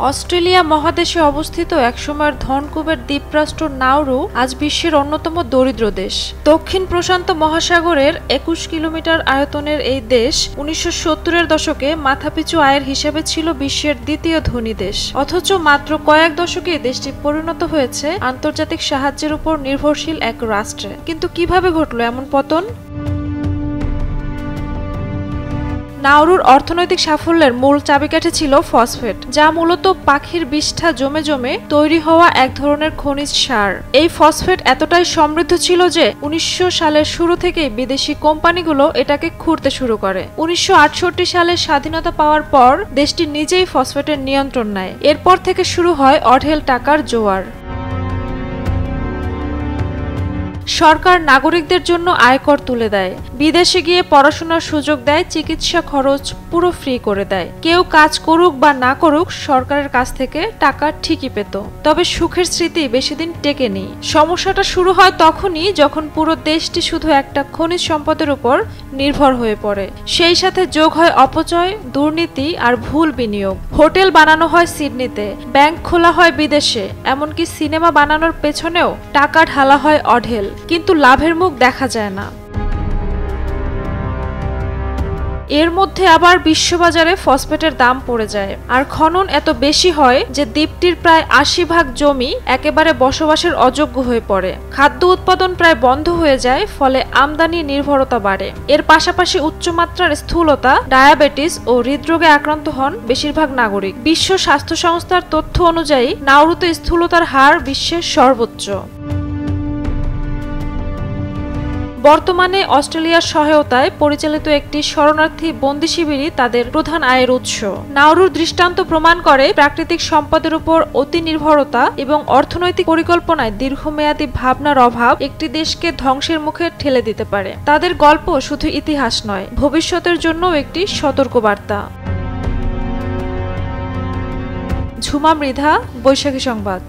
Australia মহাদেশে অবস্থিত একসময়ের ধনকুবের দ্বীপরাষ্ট্র নাউরু আজ বিশ্বের অন্যতম দরিদ্র দেশ। দক্ষিণ প্রশান্ত মহাসাগরের ২১ কিলোমিটার আয়তনের এই দেশ ১৯৭০-এর দশকে মাথাপিছু আয়ের হিসেবে ছিল বিশ্বের দ্বিতীয় ধনী দেশ। অথচ মাত্র কয়েক দশকে দেশটি পরিণত হয়েছে আন্তর্জাতিক সাহায্যের উপর নির্ভরশীল এক রাষ্ট্রে। কিন্তু কিভাবে ঘটল এমন পতন? নাউরুর অর্থনৈতিক সাফল্যের মূল চাবিকাঠি ছিল ফসফেট, যা মূলত পাখির বিষ্ঠা জমে জমে তৈরি হওয়া এক ধরনের খনিজ সার। এই ফসফেট এতটাই সমৃদ্ধ ছিল যে ১৯০০ সালের শুরু থেকেই বিদেশি কোম্পানিগুলো এটাকে খুঁড়তে শুরু করে। ১৯৬৮ সালে স্বাধীনতা পাওয়ার পর দেশটি নিজেই ফসফেটের নিয়ন্ত্রণ নেয়। এরপর থেকে শুরু হয় অঢেল টাকার জোয়ার। সরকার নাগরিকদের জন্য আয়কর তুলে দেয়, বিদেশে গিয়ে পড়াশোনার সুযোগ দেয়, চিকিৎসা খরচ পুরো ফ্রি করে দেয়। কেউ কাজ করুক বা না করুক সরকারের কাছ থেকে টাকা ঠিকই পেত। তবে সুখের স্মৃতি বেশিদিন টেকেনি। সমস্যাটা শুরু হয় তখনই যখন পুরো দেশটি শুধু একটা খনিজ সম্পদের উপর নির্ভর হয়ে পড়ে। সেই সাথে যোগ হয় অপচয়, দুর্নীতি আর ভুল বিনিয়োগ। হোটেল বানানো হয় সিডনিতে, ব্যাংক খোলা হয় বিদেশে, এমনকি সিনেমা বানানোর পেছনেও টাকা ঢালা হয় অঢেল, কিন্তু লাভের মুখ দেখা যায় না। এর মধ্যে আবার বিশ্ববাজারে ফসফেটের দাম পড়ে যায়, আর খনন এত বেশি হয় যে দ্বীপটির প্রায় ৮০% জমি একেবারে বসবাসের অযোগ্য হয়ে পড়ে। খাদ্য উৎপাদন প্রায় বন্ধ হয়ে যায়, ফলে আমদানি নির্ভরতা বাড়ে। এর পাশাপাশি উচ্চমাত্রার স্থূলতা, ডায়াবেটিস ও হৃদরোগে আক্রান্ত হন বেশিরভাগ নাগরিক। বিশ্ব স্বাস্থ্য সংস্থার তথ্য অনুযায়ী নাউরুতে স্থূলতার হার বিশ্বের সর্বোচ্চ। বর্তমানে অস্ট্রেলিয়ার সহায়তায় পরিচালিত একটি শরণার্থী বন্দি শিবিরই তাদের প্রধান আয়ের উৎস। নাউরুর দৃষ্টান্ত প্রমাণ করে প্রাকৃতিক সম্পদের উপর অতি নির্ভরতা এবং অর্থনৈতিক পরিকল্পনায় দীর্ঘমেয়াদী ভাবনার অভাব একটি দেশকে ধ্বংসের মুখে ঠেলে দিতে পারে। তাদের গল্প শুধু ইতিহাস নয়, ভবিষ্যতের জন্যও একটি সতর্কবার্তা। ঝুমা মৃধা, বৈশাখী সংবাদ।